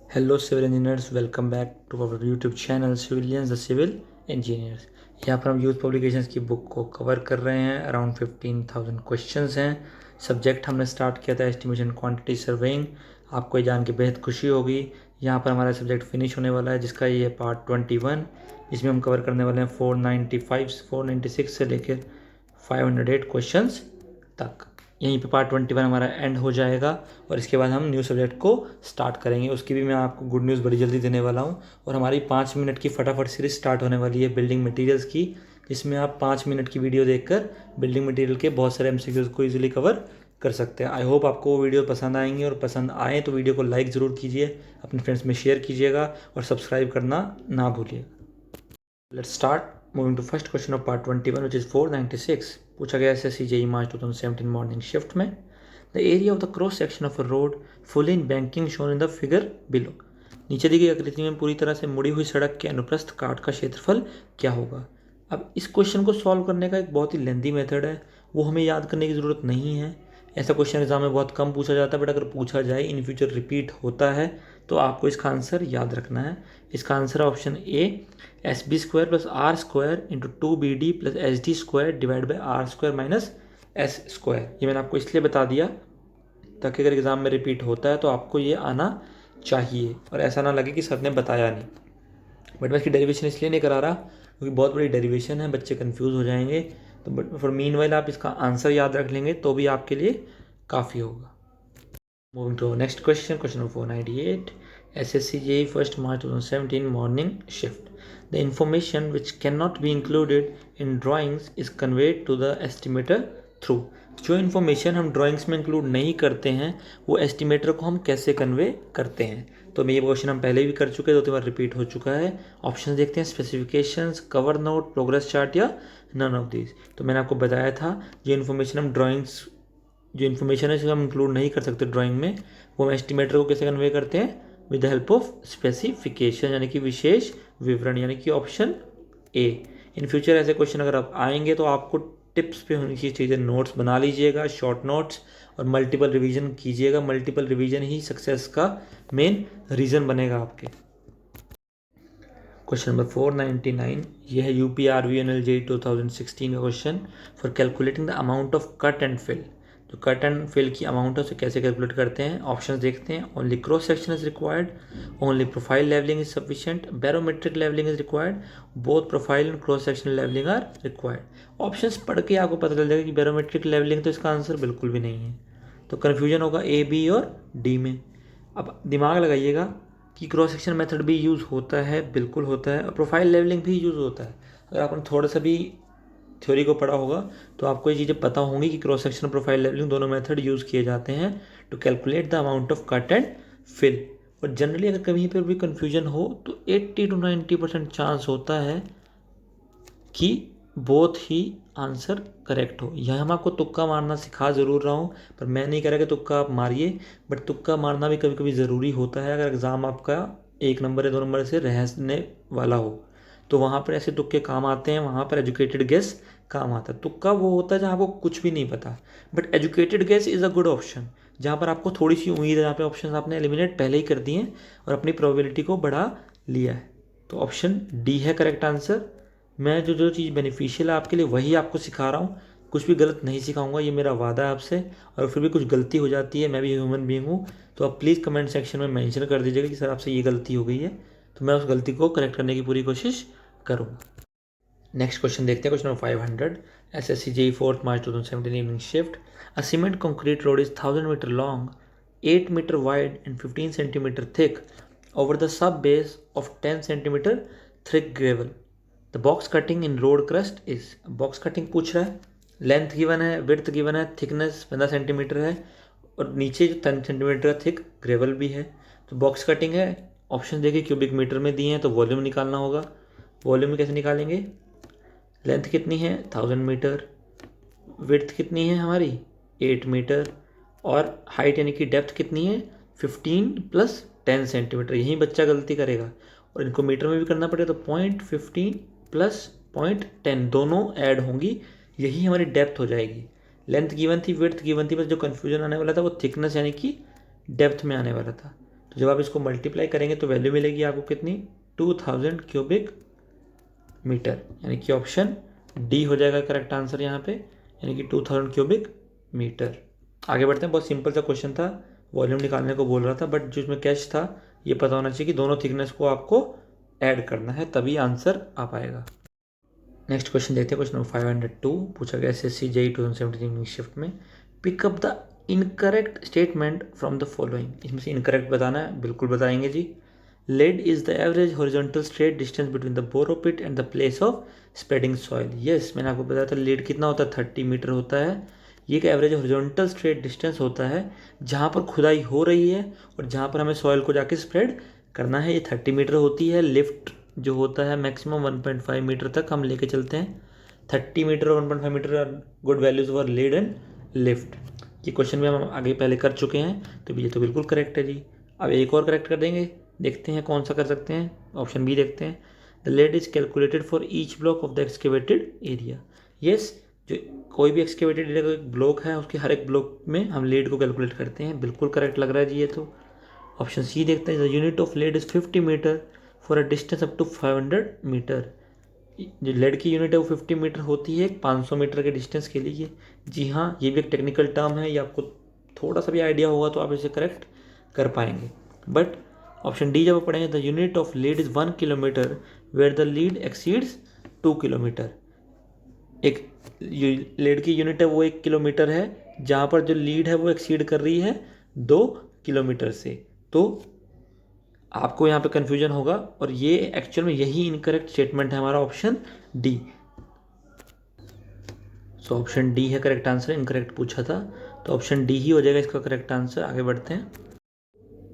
Hello civil engineers, welcome back to our YouTube channel civilians the civil engineers. यहाँ पर हम Youth Publications की book को cover कर रहे हैं। अराउंड 15,000 क्वेश्चंस हैं। सब्जेक्ट हमने स्टार्ट किया था एस्टिमेशन क्वांटिटी सर्वेइंग। आपको ये जान के बेहद खुशी होगी। यहाँ पर हमारा सब्जेक्ट फिनिश होने वाला है, जिसका ये पार्ट 21, जिसमें हम कवर करने वाले हैं 496 से लेकर 508 क्वेश्चंस तक। यहीं पे पार्ट 21 हमारा एंड हो जाएगा और इसके बाद हम न्यू सब्जेक्ट को स्टार्ट करेंगे। उसकी भी मैं आपको गुड न्यूज़ बड़ी जल्दी देने वाला हूँ। और हमारी 5 मिनट की फटाफट सीरीज स्टार्ट होने वाली है बिल्डिंग मटेरियल्स की, जिसमें आप 5 मिनट की वीडियो देखकर बिल्डिंग मटेरियल के बहुत सारे एमसीक्यूज को ईजिली कवर कर सकते हैं। आई होप आपको वो वीडियो पसंद आएंगी, और पसंद आए तो वीडियो को लाइक ज़रूर कीजिए, अपने फ्रेंड्स में शेयर कीजिएगा और सब्सक्राइब करना ना भूलिएगा। Let's start moving to first question of part 21 which is 496। पूछा गया SSC JEE March 2017 morning shift में। The area of the cross section of a road full in banking shown in the figure below. नीचे दी गई आकृति में पूरी तरह से मुड़ी हुई सड़क के अनुप्रस्थ काट का क्षेत्रफल क्या होगा। अब इस क्वेश्चन को सॉल्व करने का एक बहुत ही लेंदी मेथड है, वो हमें याद करने की ज़रूरत नहीं है। ऐसा क्वेश्चन एग्जाम में बहुत कम पूछा जाता है, बट अगर पूछा जाए, इन फ्यूचर रिपीट होता है, तो आपको इसका आंसर याद रखना है। इसका आंसर है option A, S B square plus R square into 2BD plus SD square divide by R square minus S square. ये मैंने आपको इसलिए बता दिया ताकि अगर एग्जाम में रिपीट होता है तो आपको ये आना चाहिए और ऐसा ना लगे कि सर ने बताया नहीं। बट मैं इसकी डेरिवेशन इसलिए नहीं करा रहा क्योंकि बहुत बड़ी डेरिवेशन है, बच्चे कंफ्यूज हो जाएंगे। तो बट फॉर मीन वाइल आप इसका आंसर याद रख लेंगे तो भी आपके लिए काफ़ी होगा। Moving to our next question, question number 498. SSC JEE 1st March 2017 morning shift. The information which cannot be included in drawings is conveyed to the estimator through. जो इन्फॉर्मेशन हम ड्राइंग्स में इंक्लूड नहीं करते हैं वो एस्टिमेटर को हम कैसे कन्वे करते हैं। तो ये क्वेश्चन हम पहले भी कर चुके हैं, 2-3 बार रिपीट हो चुका है। ऑप्शन देखते हैं, specifications, cover note, progress chart या नन ऑफ दिस। तो मैंने आपको बताया था जो इन्फॉर्मेशन हम ड्राइंग्स जो इन्फॉर्मेशन है जिसे हम इंक्लूड नहीं कर सकते ड्राइंग में, वो हम एस्टिमेटर को कैसे कन्वे करते हैं, with the help of specification, यानी कि विशेष विवरण, यानी कि ऑप्शन ए। इन फ्यूचर ऐसे क्वेश्चन अगर आप आएंगे तो आपको टिप्स पे होनी चाहिए चीज़ें, नोट्स बना लीजिएगा, शॉर्ट नोट्स, और मल्टीपल रिवीजन कीजिएगा। मल्टीपल रिवीजन ही सक्सेस का मेन रीज़न बनेगा आपके। क्वेश्चन नंबर 499, यह है UPRVNL JEE 2016 का क्वेश्चन। For calculating the amount of cut and fill. जो कट एंड फिल की अमाउंट है उसे कैसे कैलकुलेट करते हैं। ऑप्शंस देखते हैं, only cross section is required, only profile levelling is sufficient, barometric levelling is required, both profile and cross section levelling are required. Options पढ़ के आपको पता चल जाएगा कि बैरोमेट्रिक लेवलिंग तो इसका आंसर बिल्कुल भी नहीं है, तो कन्फ्यूजन होगा A, B और D में। अब दिमाग लगाइएगा कि क्रॉस सेक्शन मेथड भी यूज़ होता है, बिल्कुल होता है, और प्रोफाइल लेवलिंग भी यूज़ होता है। अगर आपने थोड़ा सा भी थ्योरी को पढ़ा होगा तो आपको ये चीज़ें पता होंगी कि क्रॉस सेक्शन और प्रोफाइल लेवलिंग दोनों मेथड यूज़ किए जाते हैं to calculate the amount of cut and fill. और जनरली अगर कहीं पर भी कन्फ्यूजन हो तो 80 to 90% चांस होता है कि बोथ ही आंसर करेक्ट हो। यह हम आपको तुक्का मारना सिखा ज़रूर रहा हूँ, पर मैं नहीं कह रहा कि तुक्का आप मारिए, बट तुक्का मारना भी कभी कभी ज़रूरी होता है। अगर एग्ज़ाम आपका 1 नंबर या 2 नंबर से रहने वाला हो तो वहाँ पर ऐसे तुक्के काम आते हैं, वहाँ पर एजुकेटेड गेस काम आता है। तुक्का वो होता है जहाँ आपको कुछ भी नहीं पता, but educated guess is a good option, जहाँ पर आपको थोड़ी सी उम्मीद है, जहाँ पे ऑप्शन आपने एलिमिनेट पहले ही कर दिए हैं और अपनी प्रोबेबिलिटी को बढ़ा लिया है। तो ऑप्शन डी है करेक्ट आंसर। मैं जो जो चीज़ बेनिफिशियल है आपके लिए वही आपको सिखा रहा हूँ, कुछ भी गलत नहीं सिखाऊंगा, ये मेरा वादा है आपसे। और फिर भी कुछ गलती हो जाती है, मैं भी ह्यूमन बीइंग हूँ, तो आप प्लीज़ कमेंट सेक्शन में मेंशन कर दीजिएगा कि सर आपसे ये गलती हो गई है, तो मैं उस गलती को करेक्ट करने की पूरी कोशिश करूँगा। नेक्स्ट क्वेश्चन देखते हैं, question number 500। SSC JEE 4th March 2017 evening shift. A cement concrete road is 1000 metre long, 8 metre wide and 15 centimetre thick over the sub base of 10 centimeter thick gravel. The box cutting in road crust is, box cutting पूछ रहा है, length given है, width given है, thickness 15 centimetre है और नीचे जो 10 centimetre thick gravel भी है। तो बॉक्स कटिंग है, ऑप्शन देखिए क्यूबिक मीटर में दिए हैं तो वॉल्यूम निकालना होगा। वॉल्यूम कैसे निकालेंगे, लेंथ कितनी है 1000 मीटर, विड्थ कितनी है हमारी 8 मीटर, और हाइट यानी कि डेप्थ कितनी है 15 प्लस 10 सेंटीमीटर। यही बच्चा गलती करेगा, और इनको मीटर में भी करना पड़ेगा तो 0.15 प्लस 0.10 दोनों ऐड होंगी, यही हमारी डेप्थ हो जाएगी। लेंथ गिवन थी, विड्थ गिवन थी, बस जो कन्फ्यूजन आने वाला था वो थिकनेस यानी कि डेप्थ में आने वाला था। तो जब आप इसको मल्टीप्लाई करेंगे तो वैल्यू मिलेगी आपको कितनी, 2000 क्यूबिक मीटर, यानी कि ऑप्शन डी हो जाएगा करेक्ट आंसर यहाँ पे, यानी कि 2000 क्यूबिक मीटर। आगे बढ़ते हैं, बहुत सिंपल सा क्वेश्चन था, वॉल्यूम निकालने को बोल रहा था, बट जो इसमें कैच था ये पता होना चाहिए कि दोनों थिकनेस को आपको ऐड करना है, तभी आंसर आ पाएगा। नेक्स्ट क्वेश्चन देखते हैं, क्वेश्चन नंबर 502 पूछा गया SSC JEE 2017 इंग्लिश शिफ्ट में, pick up the incorrect statement from the following, इसमें से इनकरेक्ट बताना है, बिल्कुल बताएंगे जी। Lead is the average horizontal straight distance between the borrow pit and the place of spreading soil. Yes, मैंने आपको बताया था लेड कितना होता है, 30 मीटर होता है। ये एक एवरेज हॉरिजॉन्टल स्ट्रेट डिस्टेंस होता है जहाँ पर खुदाई हो रही है और जहाँ पर हमें सॉइल को जाके स्प्रेड करना है, ये 30 मीटर होती है। लिफ्ट जो होता है मैक्सिमम 1.5 मीटर तक हम लेके चलते हैं। 30 मीटर और 1.5 metre are good values for lead and lift. ये क्वेश्चन भी हम आगे पहले कर चुके हैं, तो ये तो बिल्कुल करेक्ट है जी। अब एक और करेक्ट कर देंगे, देखते हैं कौन सा कर सकते हैं, ऑप्शन बी देखते हैं। The lead is calculated for each block of the excavated area. Yes, जो कोई भी एक्सकेवेटेड एरिया का एक ब्लॉक है उसके हर एक ब्लॉक में हम लेड को कैलकुलेट करते हैं, बिल्कुल करेक्ट लग रहा है जी ये तो। ऑप्शन सी देखते हैं, the unit of lead is 50 metre for a distance up to 500 metre. जो लेड की यूनिट है वो 50 मीटर होती है 500 मीटर के डिस्टेंस के लिए। जी हाँ, ये भी एक टेक्निकल टर्म है, ये आपको थोड़ा सा भी आइडिया होगा तो आप इसे करेक्ट कर पाएंगे। बट ऑप्शन डी जब आप पढ़ेंगे, the unit of lead is 1 kilometre where the lead exceeds 2 kilometre. एक लीड की यूनिट है वो 1 किलोमीटर है, जहाँ पर जो लीड है वो एक्सीड कर रही है 2 किलोमीटर से। तो आपको यहाँ पे कन्फ्यूजन होगा, और ये एक्चुअल में यही इनकरेक्ट स्टेटमेंट है हमारा, option D. So option D है करेक्ट आंसर, इनकरेक्ट पूछा था तो ऑप्शन डी ही हो जाएगा इसका करेक्ट आंसर। आगे बढ़ते हैं,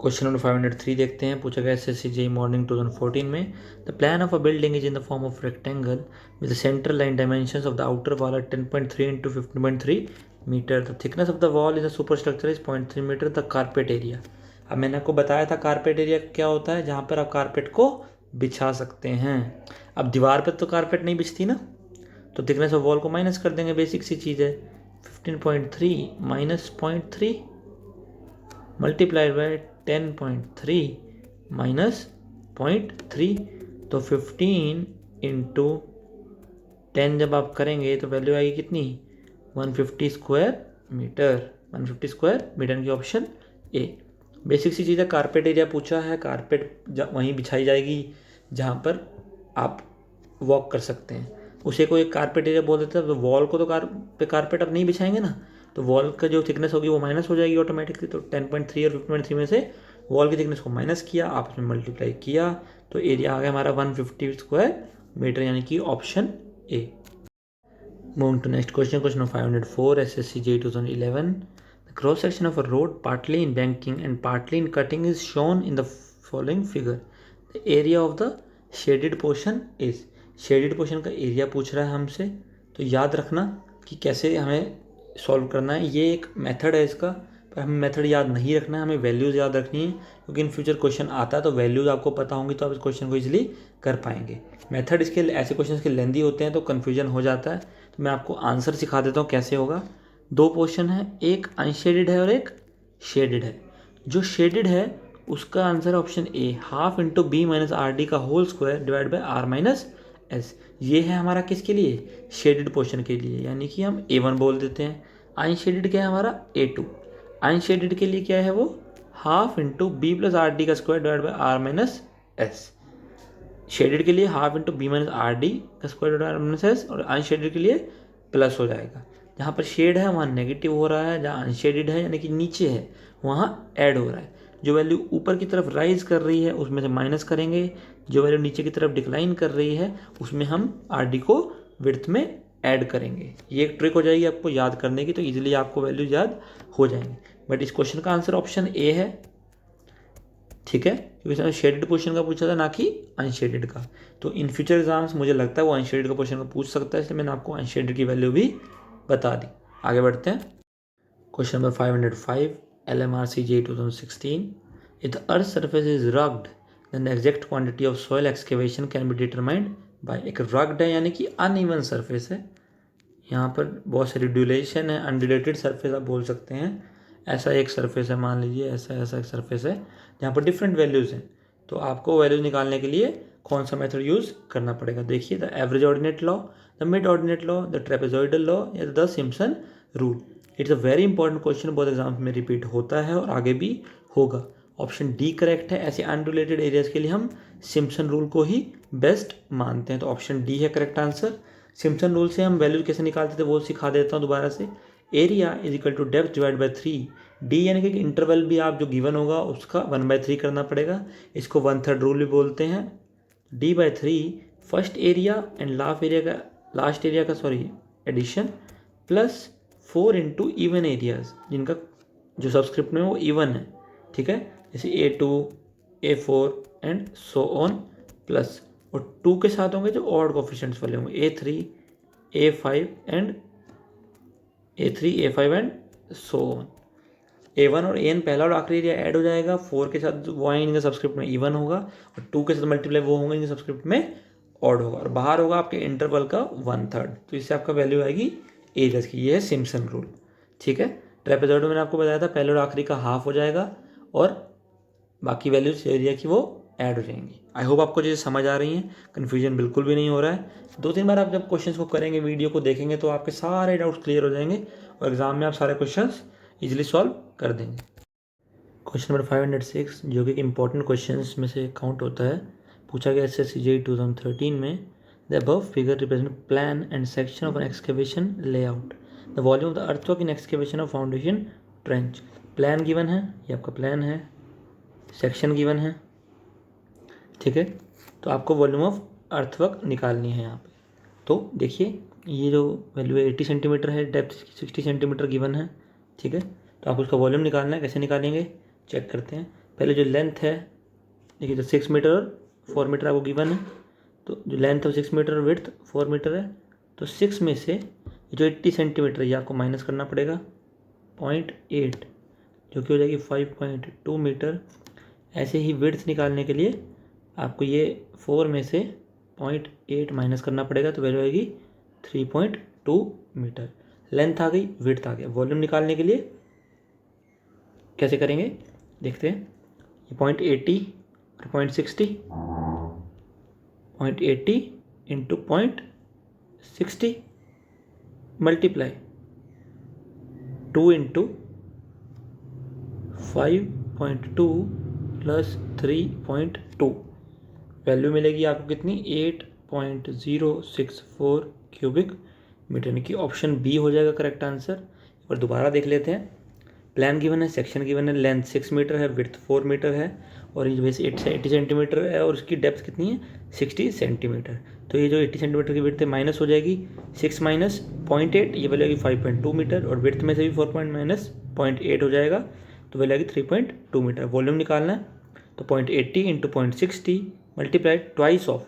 क्वेश्चन नंबर 503 देखते हैं, पूछा गया SSC JEE मॉर्निंग 2014 में, the plan of a building is in the form of rectangle with the central line dimensions of the outer wall are 10.3 into 15.3 metre, the thickness of the wall is the super structure is 0.3 metre, the carpet area. अब मैंने आपको बताया था carpet area क्या होता है, जहाँ पर आप कारपेट को बिछा सकते हैं। अब दीवार पर तो कारपेट नहीं बिछती ना, तो थिकनेस ऑफ वॉल को माइनस कर देंगे, बेसिक सी चीज़ है। 15.3 माइनस 0.3 मल्टीप्लाइड बाय 10.3 माइनस 0.3, तो 15 इंटू 10 जब आप करेंगे तो वैल्यू आएगी कितनी, 150 स्क्वायर मीटर। 150 स्क्वायर मीटर की ऑप्शन ए। बेसिक सी चीज़ है, कारपेट एरिया पूछा है, कारपेट वहीं बिछाई जाएगी जहाँ पर आप वॉक कर सकते हैं, उसे कोई कारपेट एरिया बोल देते हैं। तो वॉल को तो कारपेट आप नहीं बिछाएंगे ना, तो वॉल का जो थिकनेस होगी वो माइनस हो जाएगी ऑटोमेटिकली। तो 10.3 और 15.3 में से वॉल की थिकनेस को माइनस किया, आपस में मल्टीप्लाई किया, तो एरिया आ गया हमारा 150 स्क्वायर मीटर, यानी कि option A. Moving to next question, question number 504 SSC JEE 2011, the cross section of a road partly in banking and partly in cutting is shown in the following figure, the area of the shaded portion is। Shaded portion का area पूछ रहा है हमसे, तो याद रखना कि कैसे हमें सॉल्व करना है। ये एक मेथड है इसका, पर हमें मेथड याद नहीं रखना है, हमें वैल्यूज़ याद रखनी है, क्योंकि इन फ्यूचर क्वेश्चन आता है तो वैल्यूज़ आपको पता होंगी तो आप इस क्वेश्चन को इजीली कर पाएंगे। मेथड इसके ऐसे क्वेश्चन के लेंदी होते हैं तो कन्फ्यूजन हो जाता है, तो मैं आपको आंसर सिखा देता हूँ कैसे होगा। दो पोर्शन है, एक अनशेडेड है और एक शेडेड है। जो शेडेड है उसका answer option A, half into B minus R D का whole square divide by R minus S. ये है हमारा किसके लिए, शेडेड पोर्शन के लिए, यानी कि हम A1 बोल देते हैं। अनशेडेड क्या है हमारा A2। अनशेडेड के लिए क्या है वो, half into B plus R D का square divide by R minus S. Shaded के लिए half into B minus R D का square divide R minus S, और अनशेडेड के लिए प्लस हो जाएगा। जहाँ पर शेड है वहाँ नेगेटिव हो रहा है, जहाँ अनशेडेड है यानी कि नीचे है वहाँ ऐड हो रहा है। जो वैल्यू ऊपर की तरफ राइज कर रही है उसमें से माइनस करेंगे, जो वैल्यू नीचे की तरफ डिक्लाइन कर रही है उसमें हम आर डी को विड्थ में ऐड करेंगे। ये एक ट्रिक हो जाएगी आपको याद करने की, तो इजीली आपको वैल्यू याद हो जाएंगे। बट इस क्वेश्चन का आंसर ऑप्शन ए है, ठीक है, क्योंकि शेडेड पोर्शन का पूछा था ना कि अनशेडेड का। तो इन फ्यूचर एग्जाम्स मुझे लगता है वो अनशेडेड का पोर्शन का पूछ सकता है, इसलिए मैंने आपको अनशेडेड की वैल्यू भी बता दी। आगे बढ़ते हैं, question number 505 LMRC JEE 2016, if the earth's surface is rugged then the exact quantity of soil excavation can be determined by। एक rugged है यानी कि अनइवन सरफेस है, यहाँ पर बहुत सारी ड्यूलेशन है, अनडिलेटेड सरफेस आप बोल सकते हैं। ऐसा एक सरफेस है, मान लीजिए ऐसा ऐसा एक सरफेस है जहाँ पर डिफरेंट वैल्यूज़ हैं, तो आपको वैल्यूज निकालने के लिए कौन सा मेथड यूज़ करना पड़ेगा? देखिए, the average ordinate law, the mid ordinate law, the trapezoidal law या the Simpson rule. It's a very important question, बहुत एग्जाम्स में रिपीट होता है और आगे भी होगा। ऑप्शन डी करेक्ट है। ऐसे अनरिलेटेड एरियाज के लिए हम सिम्पसन रूल को ही बेस्ट मानते हैं, तो ऑप्शन डी है करेक्ट आंसर। सिम्पसन रूल से हम वैल्यूज कैसे निकालते थे वो सिखा देता हूँ दोबारा से। Area is equal to depth divide by 3। D यानी कि इंटरवल भी आप जो गिवन होगा उसका 1/3 करना पड़ेगा, इसको 1/3 रूल भी बोलते हैं। D/3 first area and last area का addition plus 4 into even areas जिनका जो सबस्क्रिप्ट में वो इवन है, ठीक है, जैसे A2, A4 and so on plus, और 2 के साथ होंगे जो ऑड कोफिशिएंट्स वाले होंगे A3, A5 and so on. A1 और AN पहला और आखिरी एरिया ऐड हो जाएगा, 4 के साथ वो आएंगे इनके सब्सक्रिप्ट में इवन होगा, और 2 के साथ मल्टीप्लाई वो होंगे इनके सब्सक्रिप्ट में ऑड होगा, और बाहर होगा आपके इंटरवल का 1/3। तो इससे आपका वैल्यू आएगी एरियाज की। ये है सिम्पसन रूल, ठीक है। ट्रेपेजॉइडल मैंने आपको बताया था पहले और आखिरी का हाफ हो जाएगा और बाकी वैल्यूज एरिया की वो ऐड हो जाएंगी। आई होप आपको चीज़ें समझ आ रही हैं, कन्फ्यूजन बिल्कुल भी नहीं हो रहा है। 2-3 बार आप जब क्वेश्चन को करेंगे, वीडियो को देखेंगे, तो आपके सारे डाउट्स क्लियर हो जाएंगे और एग्जाम में आप सारे क्वेश्चन इजिली सॉल्व कर देंगे। क्वेश्चन नंबर 506 जो कि इंपॉर्टेंट क्वेश्चन में से काउंट होता है, पूछा गया SSC JEE 2013 में। The above figure represent plan and section of an excavation layout, the volume of the earthwork in excavation of foundation trench. Plan given है, ये आपका प्लान है, सेक्शन गिवन है, ठीक है, तो आपको वॉल्यूम ऑफ अर्थवर्क निकालनी है यहाँ पे। तो देखिए ये जो वैल्यू है 80 सेंटीमीटर है, डेप्थ 60 सेंटीमीटर गिवन है, ठीक है, तो आप उसका वॉल्यूम निकालना है। कैसे निकालेंगे चेक करते हैं। पहले जो लेंथ है, देखिए, तो 6 मीटर और 4 मीटर आपको गिवन है, तो जो लेंथ है 6 मीटर और विड्थ 4 मीटर है, तो 6 में से जो 80 सेंटीमीटर ये आपको माइनस करना पड़ेगा 0.8, जो कि हो जाएगी 5.2 मीटर। ऐसे ही विड्थ निकालने के लिए आपको ये 4 में से 0.8 माइनस करना पड़ेगा, तो वैल्यू आएगी 3.2 मीटर। लेंथ आ गई, विड्थ आ गया। वॉल्यूम निकालने के लिए कैसे करेंगे देखते हैं। ये 0.80 और 0.60, 0.80 into 0.60 multiply 2 into 5.2 plus 3.2, value मिलेगी आपको कितनी 8.064 क्यूबिक मीटर, यानी कि ऑप्शन बी हो जाएगा करेक्ट आंसर। और दोबारा देख लेते हैं। प्लान गिवन है, सेक्शन गिवन है, लेंथ 6 मीटर है, विड्थ 4 मीटर है, और ये वैसे 80 सेंटीमीटर है, और उसकी डेप्थ कितनी है 60 सेंटीमीटर। तो ये जो 80 सेंटीमीटर की विड्थ है माइनस हो जाएगी, 6 माइनस 0.8, ये वैल्यू आएगी 5.2 मीटर, और विड्थ में से भी 4 पॉइंट माइनस 0.8 हो जाएगा, तो वैल्यू आएगी 3.2 मीटर। वॉल्यूम निकालना है, तो 0.80 into 0.60 multiply twice of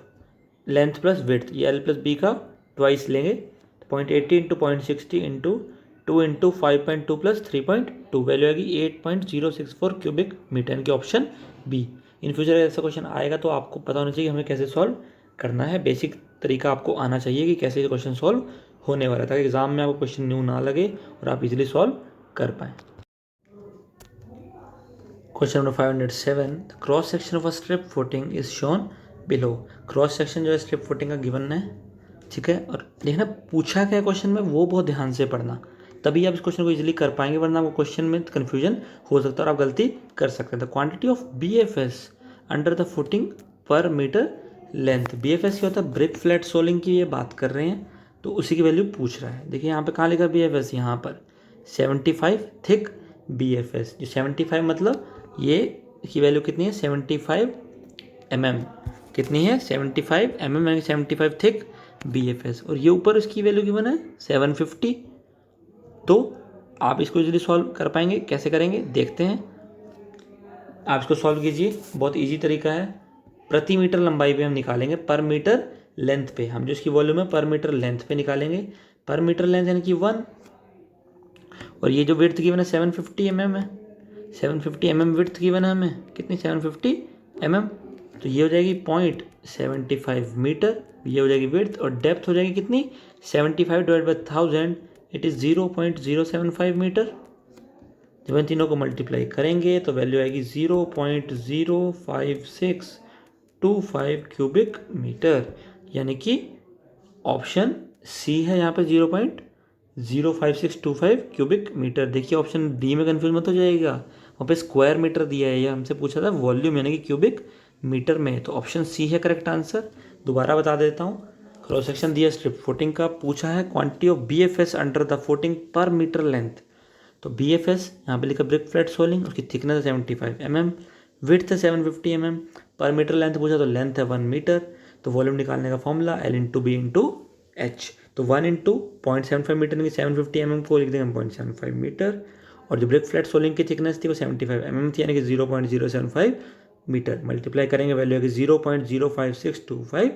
length plus width, ये एल प्लस बी का ट्वाइस लेंगे, तो 0.80 into 0.60 into 2 into 5.2 plus 3.2, value आएगी 8.064 क्यूबिक मीटर, यानी कि ऑप्शन बी। इन फ्यूचर ऐसा क्वेश्चन आएगा तो आपको पता होना चाहिए हमें कैसे सॉल्व करना है। बेसिक तरीका आपको आना चाहिए कि कैसे ये क्वेश्चन सॉल्व होने वाला है, ताकि एग्जाम में आपको क्वेश्चन न्यू ना लगे और आप इजीली सॉल्व कर पाएँ। Question number 507, the cross section of a strip footing is shown below. Cross section जो है स्ट्रिप फुटिंग का गिवन है, ठीक है, और देखना पूछा क्या क्वेश्चन में वो बहुत ध्यान से पढ़ना, तभी आप इस क्वेश्चन को इजीली कर पाएंगे, वरना वो क्वेश्चन में कन्फ्यूजन हो सकता है और आप गलती कर सकते हैं। The quantity of BFS under the footing पर मीटर लेंथ। BFS क्या होता है, ब्रिक फ्लैट सोलिंग की ये बात कर रहे हैं, तो उसी की वैल्यू पूछ रहा है। देखिए यहाँ पे कहाँ लिखा BFS, यहाँ पर 75 थिक BFS, जो 75 मतलब ये की वैल्यू कितनी है 75 mm, कितनी है 75 mm, यानी 75 थिक BFS, और ये ऊपर इसकी वैल्यू गिवन है 750। तो आप इसको इजीली सॉल्व कर पाएंगे। कैसे करेंगे देखते हैं। आप इसको सॉल्व कीजिए, बहुत इजी तरीका है। प्रति मीटर लंबाई पे हम निकालेंगे, पर मीटर लेंथ पे हम जो इसकी वॉल्यूम है पर मीटर लेंथ पे निकालेंगे। पर मीटर लेंथ यानी कि 1, और ये जो विड्थ गिवन है 750 mm है, 750 mm विड्थ गिवन है हमें, कितनी 750 mm, तो ये हो जाएगी 0.75 मीटर, ये हो जाएगी विड्थ, और डेप्थ हो जाएगी कितनी 75 divide by 1000, it is 0.075 metre, जब इन तीनों को मल्टीप्लाई करेंगे तो वैल्यू आएगी 0.05625 क्यूबिक मीटर, यानी कि ऑप्शन सी है यहाँ पे 0.05625 क्यूबिक मीटर। देखिए ऑप्शन डी में कन्फ्यूज मत हो जाएगा, वहाँ पे स्क्वायर मीटर दिया है, या हमसे पूछा था वॉल्यूम यानी कि क्यूबिक मीटर में, तो ऑप्शन सी है करेक्ट आंसर। दोबारा बता देता हूँ, क्रॉस सेक्शन दिया स्ट्रिप फुटिंग का, पूछा है quantity of BFS under the footing पर मीटर लेंथ। तो BFS यहाँ पे लिखा ब्रिक फ्लैट सोलिंग, उसकी थिकनेस है 75 mm, विड्थ है 750 mm, पर मीटर लेंथ पूछा तो लेंथ है 1 मीटर। तो वॉल्यूम निकालने का फॉर्मूला L/B/H, तो 1 इंटू 0.75 मीटर की 750 mm को लिख देंगे 0.75 मीटर, और जो ब्रिक फ्लैट सोलिंग की थिकनेस थी वो 75 mm थी, यानी कि 0.075 मीटर। मल्टीप्लाई करेंगे वैल्यू आएगी 0.05625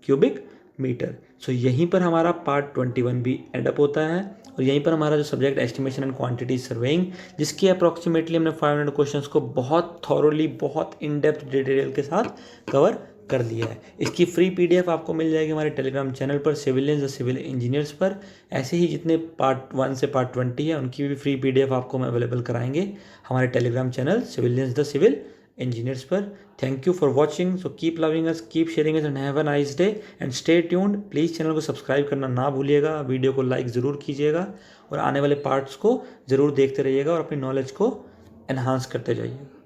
क्यूबिक मीटर। सो यहीं पर हमारा पार्ट 21 भी एड अप होता है, और यहीं पर हमारा जो subject estimation and quantity surveying, जिसकी अप्रॉक्सीमेटली हमने 500 क्वेश्चंस को बहुत थॉरोली, बहुत इन डेप्थ डिटेल के साथ कवर कर लिया है। इसकी फ्री PDF आपको मिल जाएगी हमारे टेलीग्राम चैनल पर, सिविलियंस द सिविल इंजीनियर्स पर। ऐसे ही जितने पार्ट 1 से पार्ट 20 है उनकी भी फ्री PDF आपको हम अवेलेबल कराएंगे हमारे Telegram channel civilians the civil engineers पर। Thank you for watching, so keep loving us, keep sharing us, and have a nice day and stay tuned. Please channel को subscribe करना ना भूलिएगा, video को लाइक ज़रूर कीजिएगा, और आने वाले पार्ट्स को ज़रूर देखते रहिएगा और अपनी नॉलेज को एनहांस करते जाइएगा।